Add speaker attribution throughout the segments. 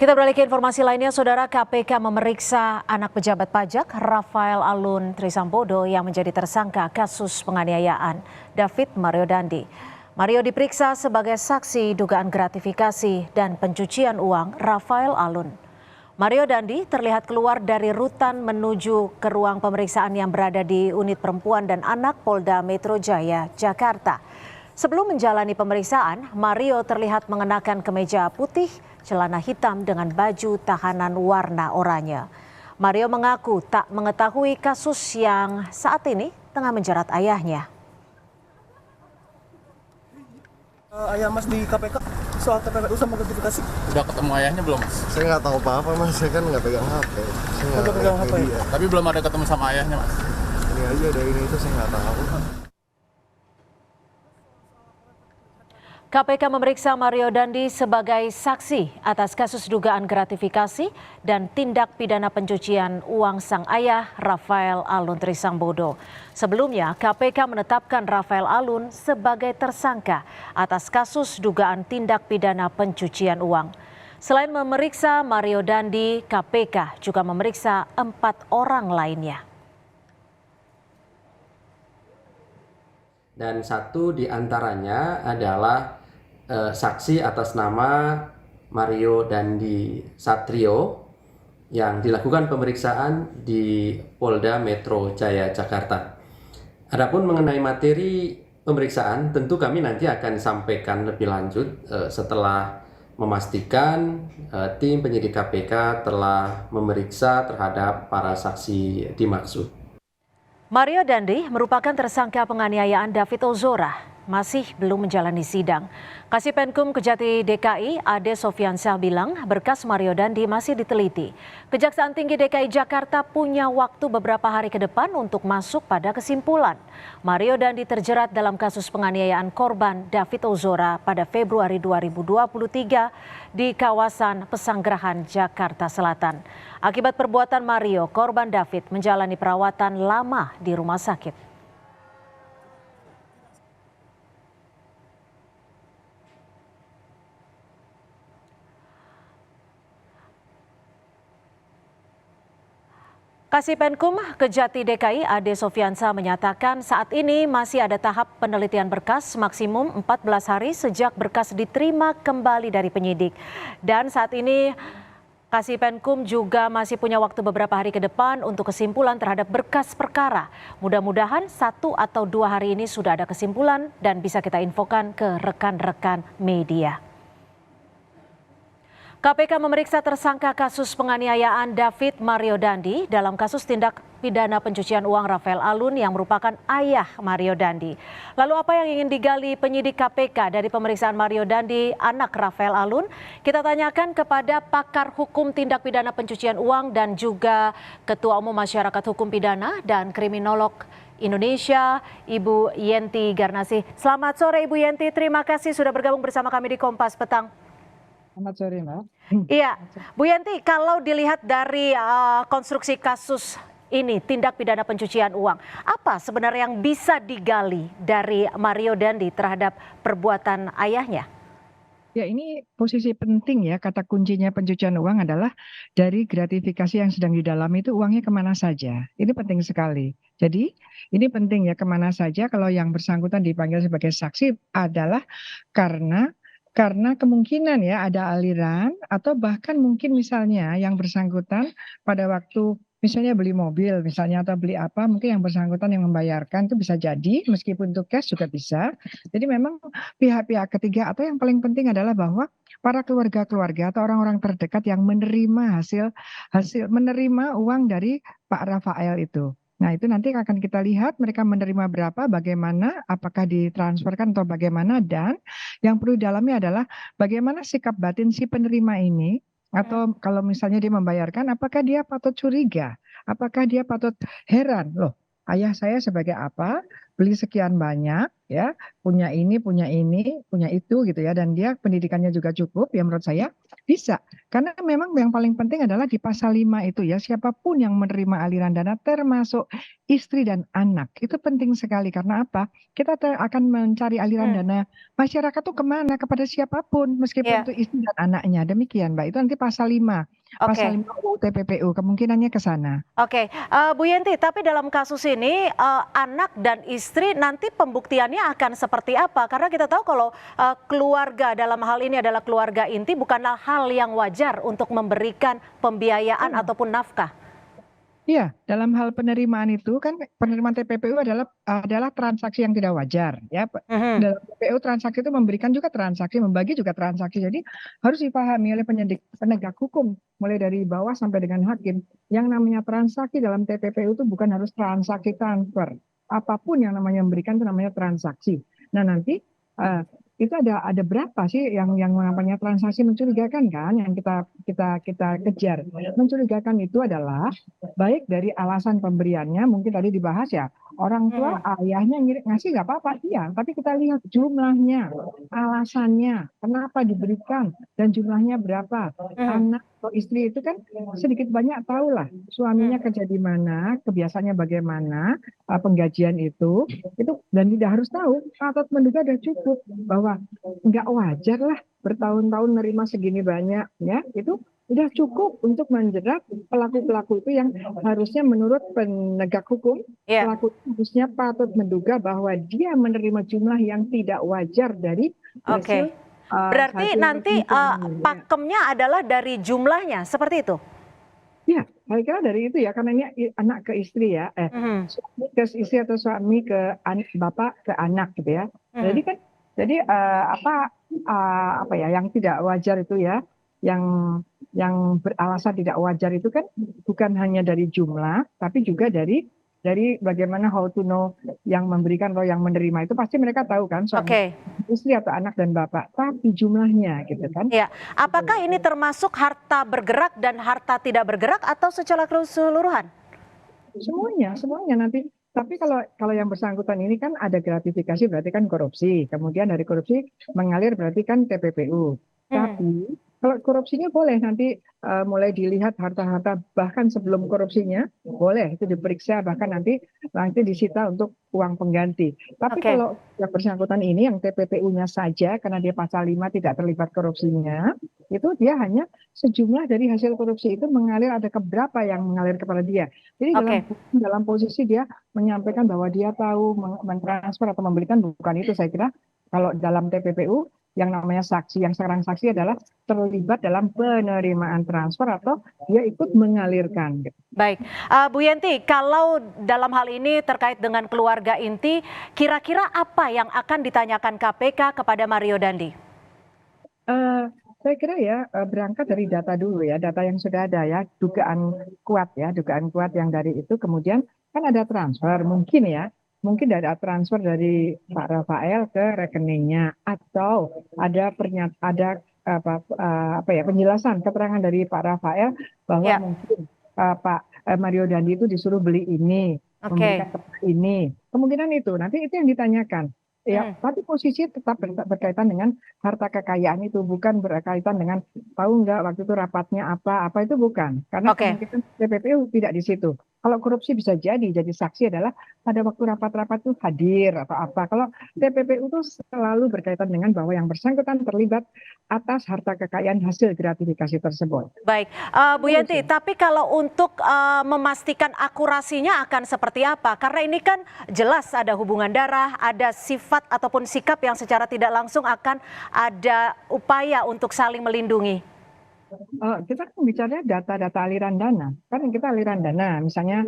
Speaker 1: Kita beralih ke informasi lainnya, Saudara. KPK memeriksa anak pejabat pajak Rafael Alun Trisambodo yang menjadi tersangka kasus penganiayaan David Mario Dandi. Mario diperiksa sebagai saksi dugaan gratifikasi dan pencucian uang Rafael Alun. Mario Dandi terlihat keluar dari rutan menuju ke ruang pemeriksaan yang berada di Unit Perempuan dan Anak Polda Metro Jaya, Jakarta. Sebelum menjalani pemeriksaan, Mario terlihat mengenakan kemeja putih, celana hitam dengan baju tahanan warna oranye. Mario mengaku tak mengetahui kasus yang saat ini tengah menjerat ayahnya.
Speaker 2: Ayah Mas di KPK soal TPPU sama gratifikasi.
Speaker 3: Udah ketemu ayahnya belum, Mas?
Speaker 4: Saya nggak tahu apa-apa, Mas. Saya kan nggak pegang HP. Saya
Speaker 2: Nggak pegang HP.
Speaker 3: Tapi belum ada ketemu sama ayahnya, Mas?
Speaker 4: Ini aja dari ini itu saya nggak tahu.
Speaker 1: KPK memeriksa Mario Dandi sebagai saksi atas kasus dugaan gratifikasi dan tindak pidana pencucian uang sang ayah Rafael Alun Trisambodo. Sebelumnya, KPK menetapkan Rafael Alun sebagai tersangka atas kasus dugaan tindak pidana pencucian uang. Selain memeriksa Mario Dandi, KPK juga memeriksa 4 orang lainnya.
Speaker 5: Dan satu di antaranya adalah saksi atas nama Mario Dandi Satrio yang dilakukan pemeriksaan di Polda Metro Jaya, Jakarta. Adapun mengenai materi pemeriksaan, tentu kami nanti akan sampaikan lebih lanjut setelah memastikan tim penyidik KPK telah memeriksa terhadap para saksi dimaksud.
Speaker 1: Mario Dandi merupakan tersangka penganiayaan David Ozora, masih belum menjalani sidang. Kasipenkum Kejati DKI Ade Sofyansyah bilang berkas Mario Dandi masih diteliti. Kejaksaan Tinggi DKI Jakarta punya waktu beberapa hari ke depan untuk masuk pada kesimpulan. Mario Dandi terjerat dalam kasus penganiayaan korban David Ozora pada Februari 2023 di kawasan Pesanggerahan, Jakarta Selatan. Akibat perbuatan Mario, korban David menjalani perawatan lama di rumah sakit. Kasipenkum Kejati DKI Ade Sofyansyah menyatakan saat ini masih ada tahap penelitian berkas maksimum 14 hari sejak berkas diterima kembali dari penyidik. Dan saat ini Kasipenkum juga masih punya waktu beberapa hari ke depan untuk kesimpulan terhadap berkas perkara. Mudah-mudahan 1 atau 2 hari ini sudah ada kesimpulan dan bisa kita infokan ke rekan-rekan media. KPK memeriksa tersangka kasus penganiayaan David Mario Dandi dalam kasus tindak pidana pencucian uang Rafael Alun yang merupakan ayah Mario Dandi. Lalu apa yang ingin digali penyidik KPK dari pemeriksaan Mario Dandi, anak Rafael Alun? Kita tanyakan kepada pakar hukum tindak pidana pencucian uang dan juga Ketua Umum Masyarakat Hukum Pidana dan Kriminolog Indonesia, Ibu Yenti Garnasih. Selamat sore Ibu Yenti, terima kasih sudah bergabung bersama kami di Kompas Petang.
Speaker 6: Selamat sore, Mbak.
Speaker 1: Iya, Bu Yenti, kalau dilihat dari konstruksi kasus ini, tindak pidana pencucian uang, apa sebenarnya yang bisa digali dari Mario Dandi terhadap perbuatan ayahnya?
Speaker 6: Ya, ini posisi penting ya, kata kuncinya pencucian uang adalah dari gratifikasi yang sedang didalami itu uangnya kemana saja. Ini penting sekali. Jadi ini penting ya, kemana saja kalau yang bersangkutan dipanggil sebagai saksi adalah karena kemungkinan ya ada aliran atau bahkan mungkin misalnya yang bersangkutan pada waktu misalnya beli mobil misalnya atau beli apa, mungkin yang bersangkutan yang membayarkan itu bisa jadi, meskipun itu cash juga bisa. Jadi memang pihak-pihak ketiga atau yang paling penting adalah bahwa para keluarga-keluarga atau orang-orang terdekat yang menerima hasil menerima uang dari Pak Rafael itu. Nah, itu nanti akan kita lihat mereka menerima berapa, bagaimana, apakah ditransferkan atau bagaimana, dan yang perlu didalami adalah bagaimana sikap batin si penerima ini, atau kalau misalnya dia membayarkan, apakah dia patut curiga, apakah dia patut heran, loh ayah saya sebagai apa, beli sekian banyak, ya, punya ini, punya itu gitu ya, dan dia pendidikannya juga cukup, ya menurut saya bisa. Karena memang yang paling penting adalah di pasal 5 itu ya, siapapun yang menerima aliran dana termasuk istri dan anak. Itu penting sekali karena apa? Kita akan mencari aliran
Speaker 1: Hmm,
Speaker 6: dana masyarakat tuh kemana? Kepada siapapun, meskipun
Speaker 1: ya,
Speaker 6: itu istri dan anaknya. Demikian, Mbak. Itu nanti pasal 5. Pasal
Speaker 1: oke.
Speaker 6: 5 UU TPPU, kemungkinannya ke sana.
Speaker 1: Oke, Bu Yenti, tapi dalam kasus ini anak dan istri nanti pembuktiannya akan seperti apa? Karena kita tahu kalau keluarga dalam hal ini adalah keluarga inti bukanlah hal yang wajar untuk memberikan pembiayaan ataupun nafkah.
Speaker 6: Iya, dalam hal penerimaan itu kan penerimaan TPPU adalah transaksi yang tidak wajar ya.
Speaker 1: Mhm.
Speaker 6: Dalam TPPU transaksi itu memberikan juga transaksi, membagi juga transaksi. Jadi harus dipahami oleh penegak hukum mulai dari bawah sampai dengan hakim. Yang namanya transaksi dalam TPPU itu bukan harus transaksi transfer. Apapun yang namanya memberikan itu namanya transaksi. Nah, nanti eh, itu ada berapa sih yang namanya transaksi mencurigakan kan yang kita kejar. Mencurigakan itu adalah baik dari alasan pemberiannya, mungkin tadi dibahas ya, orang tua
Speaker 1: Mhm.
Speaker 6: ayahnya ngasih nggak apa-apa, iya, tapi kita lihat jumlahnya, alasannya, kenapa diberikan, dan jumlahnya berapa.
Speaker 1: Mhm.
Speaker 6: Anak atau istri itu kan sedikit banyak tahu lah, suaminya
Speaker 1: Mhm.
Speaker 6: kerja di mana, kebiasaannya bagaimana, penggajian itu, dan tidak harus tahu, patut menduga sudah cukup, bahwa nggak wajar lah bertahun-tahun nerima segini banyak, ya, itu udah cukup untuk menjerat pelaku-pelaku itu yang harusnya menurut penegak hukum,
Speaker 1: Ya,
Speaker 6: pelaku itu harusnya patut menduga bahwa dia menerima jumlah yang tidak wajar dari
Speaker 1: oke.
Speaker 6: hasil
Speaker 1: Berarti
Speaker 6: hasil
Speaker 1: nanti
Speaker 6: income. Ya,
Speaker 1: pakemnya adalah dari jumlahnya, seperti itu?
Speaker 6: ya, saya kira dari itu ya, karena ini anak ke istri ya,
Speaker 1: Mhm.
Speaker 6: suami ke istri atau suami ke bapak ke anak gitu ya. Jadi
Speaker 1: Mhm.
Speaker 6: kan, jadi apa ya yang tidak wajar itu ya, yang beralasan tidak wajar itu kan bukan hanya dari jumlah, tapi juga dari bagaimana how to know yang memberikan atau yang menerima itu pasti mereka tahu kan suami
Speaker 1: Oke.
Speaker 6: istri atau anak dan bapak, tapi jumlahnya gitu kan.
Speaker 1: Ya, apakah ini termasuk harta bergerak dan harta tidak bergerak atau secara keseluruhan?
Speaker 6: Semuanya nanti. Tapi kalau yang bersangkutan ini kan ada gratifikasi berarti kan korupsi. Kemudian dari korupsi mengalir berarti kan TPPU.
Speaker 1: Hmm.
Speaker 6: Tapi kalau korupsinya boleh nanti mulai dilihat harta-harta bahkan sebelum korupsinya boleh itu diperiksa, bahkan nanti disita untuk uang pengganti. Tapi
Speaker 1: Oke.
Speaker 6: kalau yang bersangkutan ini yang TPPU-nya saja karena dia pasal 5 tidak terlibat korupsinya, itu dia hanya sejumlah dari hasil korupsi itu mengalir, ada keberapa yang mengalir kepada dia. Jadi
Speaker 1: Oke.
Speaker 6: dalam posisi dia menyampaikan bahwa dia tahu mentransfer atau memberikan, bukan itu saya kira. Kalau dalam TPPU yang namanya saksi, yang sekarang saksi adalah terlibat dalam penerimaan transfer atau dia ikut mengalirkan.
Speaker 1: Baik, Bu Yenti, kalau dalam hal ini terkait dengan keluarga inti, kira-kira apa yang akan ditanyakan KPK kepada Mario Dandi?
Speaker 6: Saya kira ya berangkat dari data dulu ya, data yang sudah ada ya, dugaan kuat yang dari itu, kemudian kan ada transfer mungkin ada transfer dari Pak Rafael ke rekeningnya, atau ada apa ya, penjelasan keterangan dari Pak Rafael bahwa
Speaker 1: Ya,
Speaker 6: mungkin Pak Mario Dandi itu disuruh beli ini,
Speaker 1: oke.
Speaker 6: memberikan kepada ini, kemungkinan itu nanti itu yang ditanyakan. Ya,
Speaker 1: Hmm.
Speaker 6: tapi posisi tetap berkaitan dengan harta kekayaan itu, bukan berkaitan dengan tahu nggak waktu itu rapatnya apa itu bukan, karena
Speaker 1: Oke.
Speaker 6: kemungkinan TPPU tidak di situ. Kalau korupsi bisa jadi saksi adalah pada waktu rapat-rapat itu hadir atau apa. Kalau TPPU itu selalu berkaitan dengan bahwa yang bersangkutan terlibat atas harta kekayaan hasil gratifikasi tersebut.
Speaker 1: Baik, Bu Yenti, tapi kalau untuk memastikan akurasinya akan seperti apa? Karena ini kan jelas ada hubungan darah, ada sifat ataupun sikap yang secara tidak langsung akan ada upaya untuk saling melindungi.
Speaker 6: Kita kan bicaranya data-data aliran dana. Kan kita aliran dana, misalnya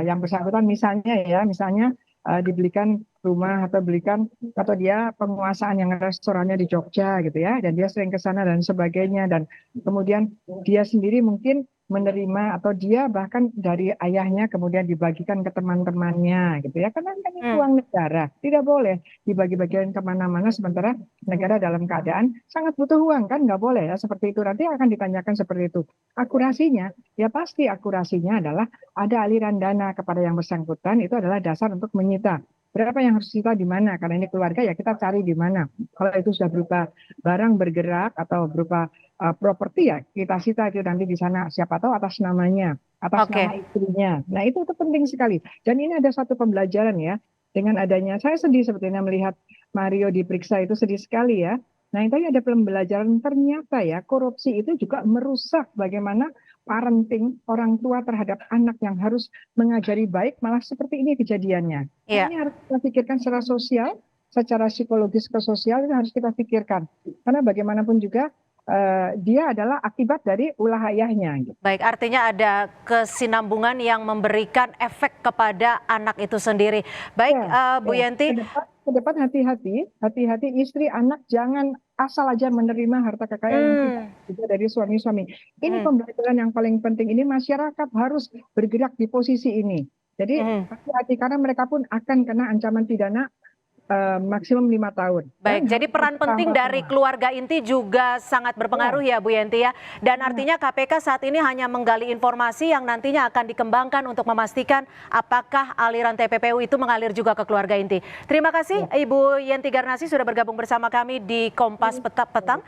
Speaker 6: yang bersangkutan misalnya dibelikan rumah atau dia penguasaan yang restorannya di Jogja gitu ya, dan dia sering ke sana dan sebagainya, dan kemudian dia sendiri mungkin menerima atau dia bahkan dari ayahnya kemudian dibagikan ke teman-temannya gitu ya, karena kan itu
Speaker 1: Hmm.
Speaker 6: uang negara, tidak boleh dibagi-bagikan kemana-mana sementara negara dalam keadaan sangat butuh uang, kan nggak boleh ya seperti itu. Nanti akan ditanyakan seperti itu. Akurasinya, ya pasti akurasinya adalah ada aliran dana kepada yang bersangkutan, itu adalah dasar untuk menyita. berapa yang harus kita di mana, karena ini keluarga ya kita cari di mana. Kalau itu sudah berupa barang bergerak atau berupa properti ya kita sita itu nanti di sana, siapa tahu atas namanya, atas
Speaker 1: Oke.
Speaker 6: nama istrinya. Nah itu penting sekali. Dan ini ada satu pembelajaran ya, dengan adanya, saya sedih sebetulnya melihat Mario diperiksa itu, sedih sekali ya. Nah itu ada pembelajaran, ternyata ya korupsi itu juga merusak bagaimana parenting orang tua terhadap anak yang harus mengajari baik, malah seperti ini kejadiannya.
Speaker 1: Iya.
Speaker 6: Ini harus kita pikirkan secara sosial, secara psikologis ke sosial itu harus kita pikirkan. Karena bagaimanapun juga dia adalah akibat dari ulah ayahnya. Gitu.
Speaker 1: Baik, artinya ada kesinambungan yang memberikan efek kepada anak itu sendiri. Baik, Bu Yenti.
Speaker 6: Ke depan hati-hati istri anak jangan asal aja menerima harta kekayaan yang juga dari suami-suami. Ini pembelajaran yang paling penting, ini masyarakat harus bergerak di posisi ini. Jadi hati-hati karena mereka pun akan kena ancaman pidana maksimum 5 tahun.
Speaker 1: Baik, jadi peran penting dari keluarga inti juga sangat berpengaruh ya Bu Yenti ya. Dan artinya KPK saat ini hanya menggali informasi yang nantinya akan dikembangkan untuk memastikan apakah aliran TPPU itu mengalir juga ke keluarga inti. Terima kasih Ibu Yenti Garnasi sudah bergabung bersama kami di Kompas Petang.